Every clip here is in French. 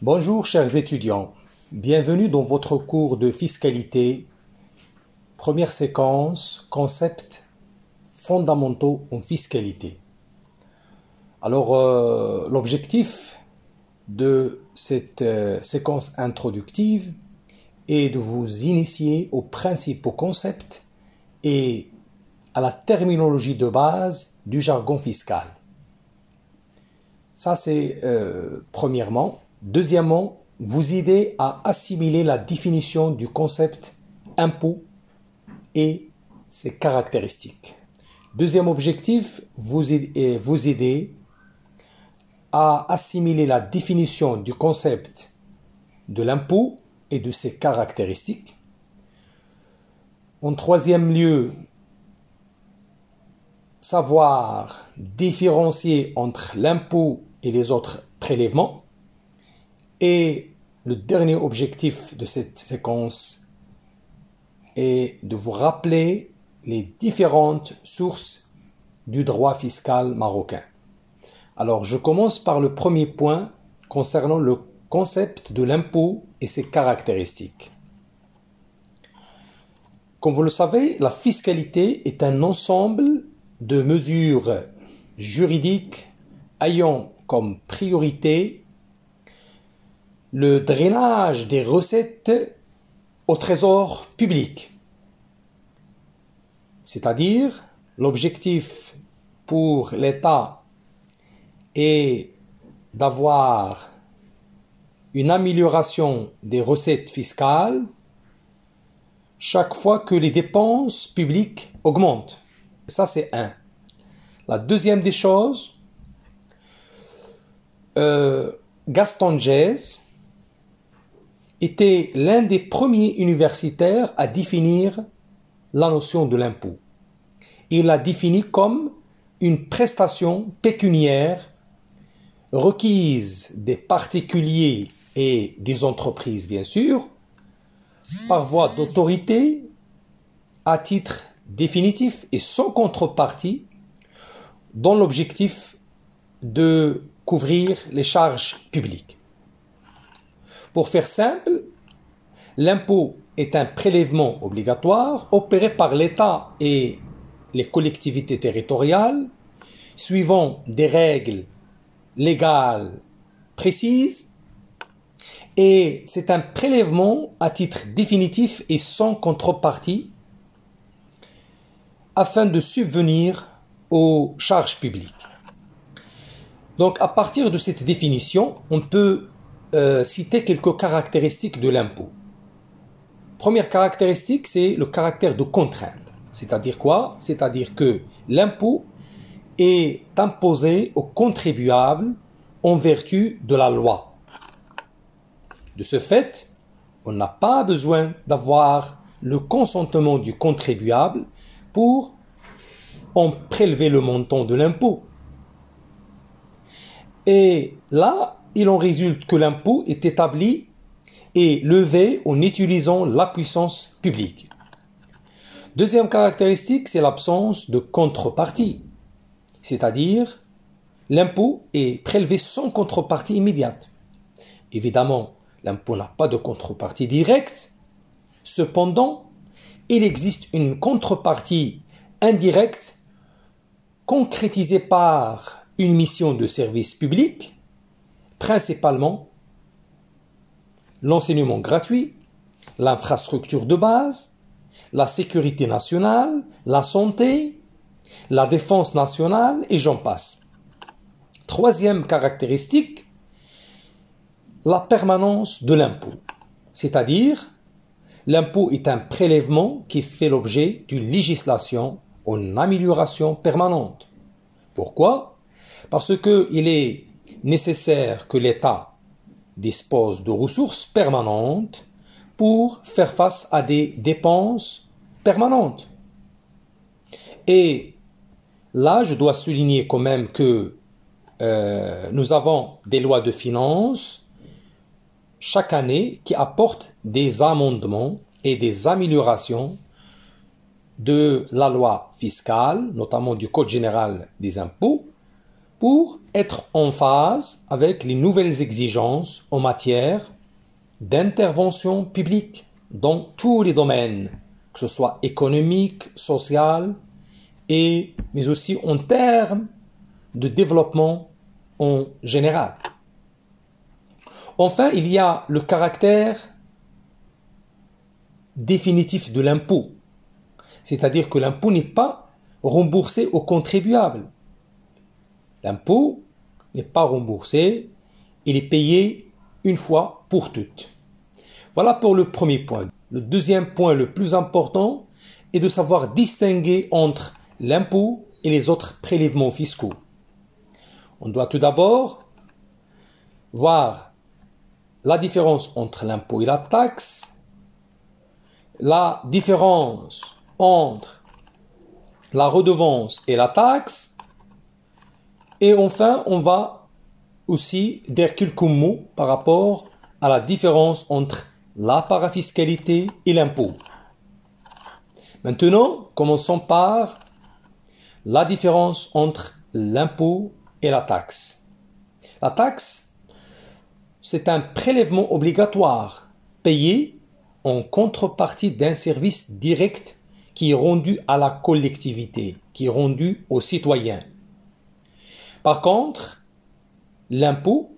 Bonjour chers étudiants, bienvenue dans votre cours de fiscalité, première séquence, concepts fondamentaux en fiscalité. Alors l'objectif de cette séquence introductive est de vous initier aux principaux concepts et à la terminologie de base du jargon fiscal. Ça c'est premièrement. Deuxièmement, vous aider à assimiler la définition du concept impôt et ses caractéristiques. Deuxième objectif, vous aider à assimiler la définition du concept de l'impôt et de ses caractéristiques. En troisième lieu, savoir différencier entre l'impôt et les autres prélèvements. Et le dernier objectif de cette séquence est de vous rappeler les différentes sources du droit fiscal marocain. Alors, je commence par le premier point concernant le concept de l'impôt et ses caractéristiques. Comme vous le savez, la fiscalité est un ensemble de mesures juridiques ayant comme priorité le drainage des recettes au trésor public. C'est-à-dire, l'objectif pour l'État est d'avoir une amélioration des recettes fiscales chaque fois que les dépenses publiques augmentent. Ça, c'est un. La deuxième des choses, Gaston Geiz était l'un des premiers universitaires à définir la notion de l'impôt. Il l'a défini comme une prestation pécuniaire requise des particuliers et des entreprises, bien sûr, par voie d'autorité, à titre définitif et sans contrepartie, dans l'objectif de couvrir les charges publiques. Pour faire simple, l'impôt est un prélèvement obligatoire opéré par l'État et les collectivités territoriales suivant des règles légales précises, et c'est un prélèvement à titre définitif et sans contrepartie afin de subvenir aux charges publiques. Donc à partir de cette définition, on peut citer quelques caractéristiques de l'impôt. Première caractéristique, c'est le caractère de contrainte. C'est-à-dire quoi? C'est-à-dire que l'impôt est imposé aux contribuables en vertu de la loi. De ce fait, on n'a pas besoin d'avoir le consentement du contribuable pour en prélever le montant de l'impôt. Et là, il en résulte que l'impôt est établi et levé en utilisant la puissance publique. Deuxième caractéristique, c'est l'absence de contrepartie. C'est-à-dire, l'impôt est prélevé sans contrepartie immédiate. Évidemment, l'impôt n'a pas de contrepartie directe. Cependant, il existe une contrepartie indirecte concrétisée par une mission de service public, principalement l'enseignement gratuit, l'infrastructure de base, la sécurité nationale, la santé, la défense nationale et j'en passe. Troisième caractéristique, la permanence de l'impôt. C'est-à-dire, l'impôt est un prélèvement qui fait l'objet d'une législation en amélioration permanente. Pourquoi? Parce qu'il est nécessaire que l'État dispose de ressources permanentes pour faire face à des dépenses permanentes. Et là, je dois souligner quand même que nous avons des lois de finances chaque année qui apportent des amendements et des améliorations de la loi fiscale, notamment du Code général des impôts, pour être en phase avec les nouvelles exigences en matière d'intervention publique dans tous les domaines, que ce soit économique, social, mais aussi en termes de développement en général. Enfin, il y a le caractère définitif de l'impôt, c'est-à-dire que l'impôt n'est pas remboursé aux contribuables. L'impôt n'est pas remboursé, il est payé une fois pour toutes. Voilà pour le premier point. Le deuxième point le plus important est de savoir distinguer entre l'impôt et les autres prélèvements fiscaux. On doit tout d'abord voir la différence entre l'impôt et la taxe, la différence entre la redevance et la taxe, et enfin on va aussi dire quelques mots par rapport à la différence entre la parafiscalité et l'impôt. Maintenant, commençons par la différence entre l'impôt et la taxe. La taxe, c'est un prélèvement obligatoire payé en contrepartie d'un service direct qui est rendu à la collectivité, qui est rendu aux citoyens. Par contre, l'impôt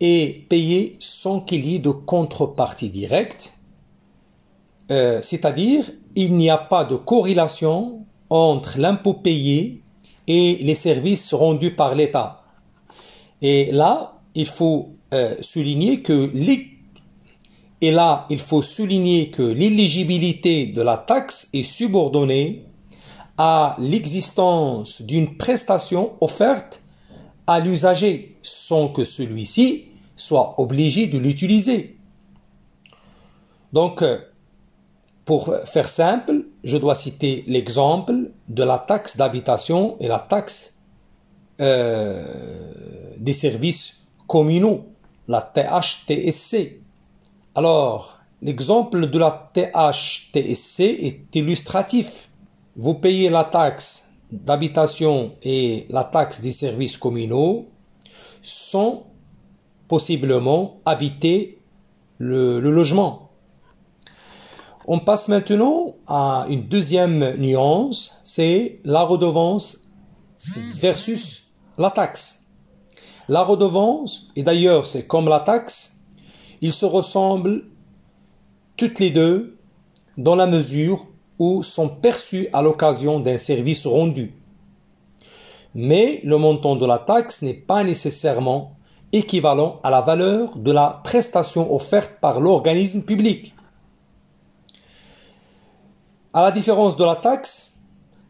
est payé sans qu'il y ait de contrepartie directe, c'est-à-dire il n'y a pas de corrélation entre l'impôt payé et les services rendus par l'État. Et là, il faut souligner que l'éligibilité de la taxe est subordonnée à l'existence d'une prestation offerte à l'usager sans que celui-ci soit obligé de l'utiliser. Donc, pour faire simple, je dois citer l'exemple de la taxe d'habitation et la taxe des services communaux, la THTSC. Alors, l'exemple de la THTSC est illustratif. Vous payez la taxe d'habitation et la taxe des services communaux sans possiblement habiter le logement. On passe maintenant à une deuxième nuance, c'est la redevance versus la taxe. La redevance, et d'ailleurs c'est comme la taxe, ils se ressemblent toutes les deux dans la mesure où sont perçus à l'occasion d'un service rendu. Mais le montant de la taxe n'est pas nécessairement équivalent à la valeur de la prestation offerte par l'organisme public. À la différence de la taxe,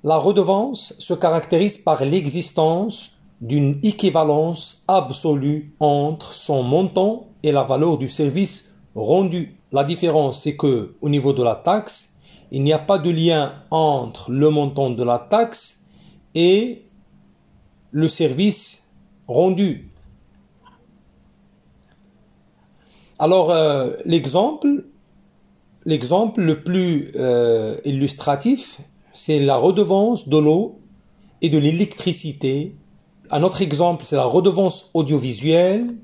la redevance se caractérise par l'existence d'une équivalence absolue entre son montant et la valeur du service rendu. La différence, c'est que, au niveau de la taxe, il n'y a pas de lien entre le montant de la taxe et le service rendu. Alors, l'exemple le plus illustratif, c'est la redevance de l'eau et de l'électricité. Un autre exemple, c'est la redevance audiovisuelle,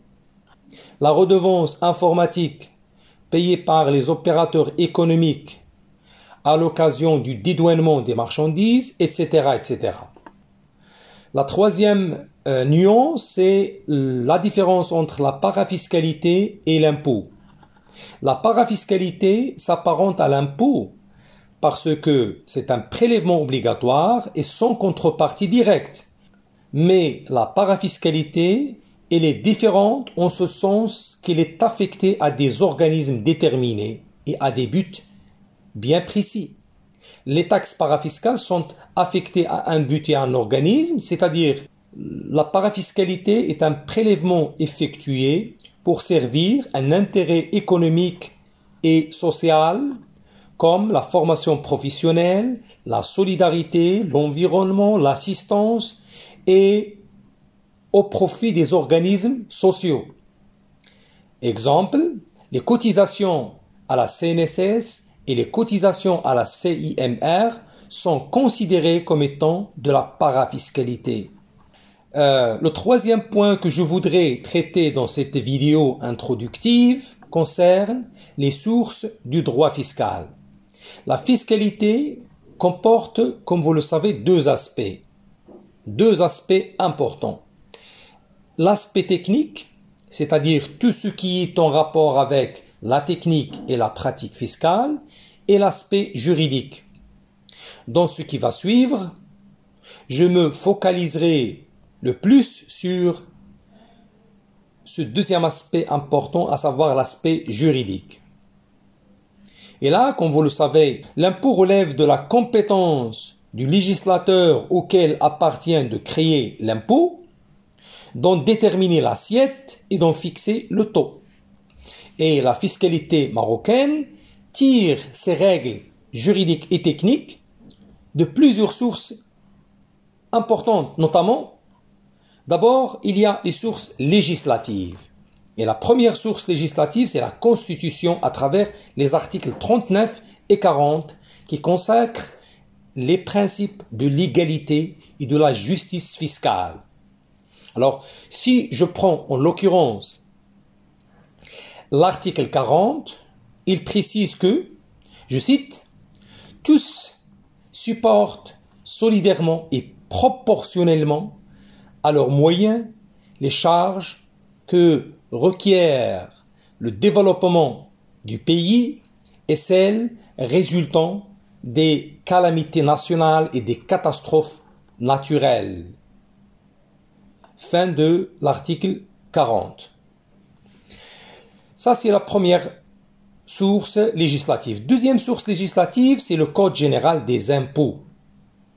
la redevance informatique payée par les opérateurs économiques à l'occasion du dédouanement des marchandises, etc., etc. La troisième nuance, c'est la différence entre la parafiscalité et l'impôt. La parafiscalité s'apparente à l'impôt parce que c'est un prélèvement obligatoire et sans contrepartie directe. Mais la parafiscalité, elle est différente en ce sens qu'elle est affectée à des organismes déterminés et à des buts bien précis. Les taxes parafiscales sont affectées à un but et à un organisme, c'est-à-dire la parafiscalité est un prélèvement effectué pour servir un intérêt économique et social comme la formation professionnelle, la solidarité, l'environnement, l'assistance et au profit des organismes sociaux. Exemple, les cotisations à la CNSS et les cotisations à la CIMR sont considérées comme étant de la parafiscalité. Le troisième point que je voudrais traiter dans cette vidéo introductive concerne les sources du droit fiscal. La fiscalité comporte, comme vous le savez, deux aspects importants. L'aspect technique, c'est-à-dire tout ce qui est en rapport avec la technique et la pratique fiscale, et l'aspect juridique. Dans ce qui va suivre, je me focaliserai le plus sur ce deuxième aspect important, à savoir l'aspect juridique. Et là, comme vous le savez, l'impôt relève de la compétence du législateur auquel appartient de créer l'impôt, d'en déterminer l'assiette et d'en fixer le taux. Et la fiscalité marocaine tire ses règles juridiques et techniques de plusieurs sources importantes, notamment, d'abord, il y a les sources législatives. Et la première source législative, c'est la Constitution à travers les articles 39 et 40 qui consacrent les principes de l'égalité et de la justice fiscale. Alors, si je prends en l'occurrence l'article 40, il précise que, je cite, « Tous supportent solidairement et proportionnellement à leurs moyens les charges que requiert le développement du pays et celles résultant des calamités nationales et des catastrophes naturelles. » Fin de l'article 40. Ça, c'est la première source législative. Deuxième source législative, c'est le Code général des impôts.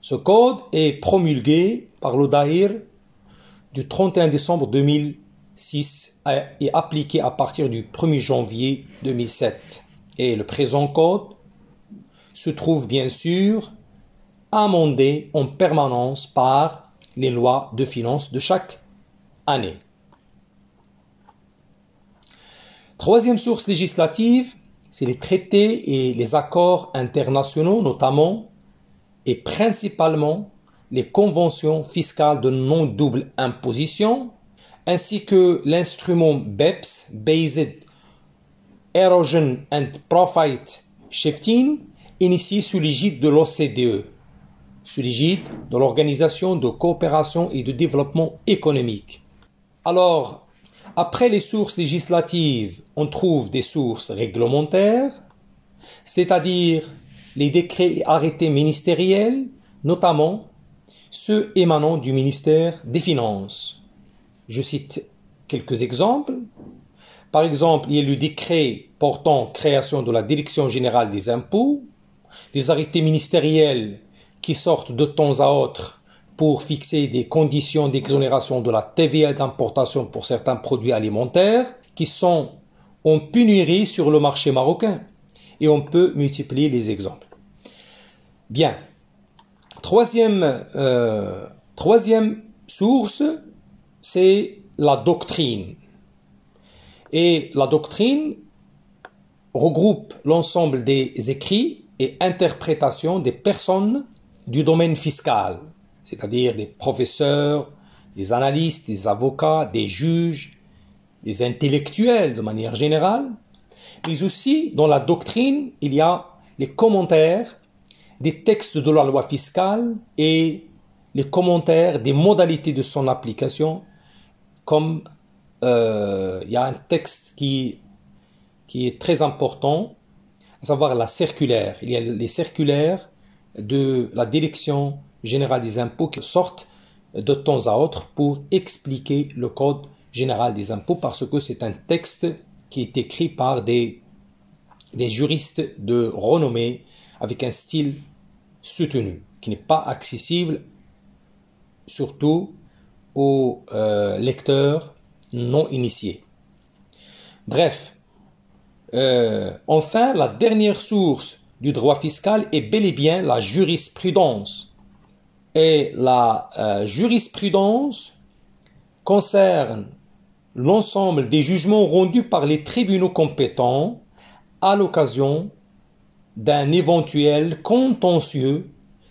Ce code est promulgué par l'ODAIR du 31 décembre 2006 et appliqué à partir du 1er janvier 2007. Et le présent code se trouve bien sûr amendé en permanence par les lois de finances de chaque année. Troisième source législative, c'est les traités et les accords internationaux, notamment et principalement les conventions fiscales de non-double imposition, ainsi que l'instrument BEPS, Based Erosion and Profit Shifting, initié sous l'égide de l'OCDE, sous l'égide de l'Organisation de coopération et de développement économique. Alors, après les sources législatives, on trouve des sources réglementaires, c'est-à-dire les décrets et arrêtés ministériels, notamment ceux émanant du ministère des Finances. Je cite quelques exemples. Par exemple, il y a le décret portant création de la Direction générale des impôts, des arrêtés ministériels qui sortent de temps à autre pour fixer des conditions d'exonération de la TVA d'importation pour certains produits alimentaires qui sont en pénurie sur le marché marocain. Et on peut multiplier les exemples. Bien. Troisième source, c'est la doctrine. Et la doctrine regroupe l'ensemble des écrits et interprétations des personnes du domaine fiscal, c'est-à-dire des professeurs, des analystes, des avocats, des juges, des intellectuels de manière générale. Mais aussi, dans la doctrine, il y a les commentaires des textes de la loi fiscale et les commentaires des modalités de son application, comme il y a un texte qui est très important, à savoir la circulaire. Il y a les circulaires de la Direction générale des impôts qui sortent de temps à autre pour expliquer le Code général des impôts, parce que c'est un texte qui est écrit par des juristes de renommée avec un style soutenu, qui n'est pas accessible surtout aux lecteurs non initiés. Bref, enfin, la dernière source du droit fiscal est bel et bien la jurisprudence. Et la jurisprudence concerne l'ensemble des jugements rendus par les tribunaux compétents à l'occasion d'un éventuel contentieux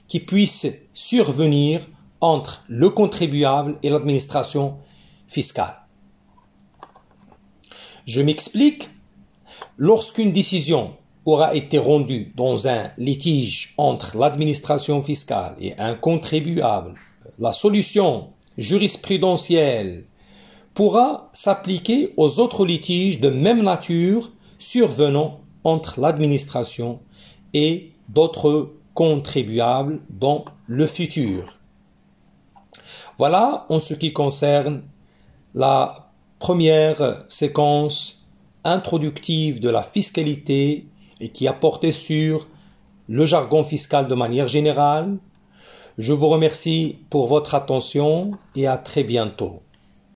qui puisse survenir entre le contribuable et l'administration fiscale. Je m'explique. Lorsqu'une décision aura été rendue dans un litige entre l'administration fiscale et un contribuable, la solution jurisprudentielle pourra s'appliquer aux autres litiges de même nature survenant entre l'administration et d'autres contribuables dans le futur. Voilà en ce qui concerne la première séquence introductive de la fiscalité et qui a porté sur le jargon fiscal de manière générale. Je vous remercie pour votre attention et à très bientôt.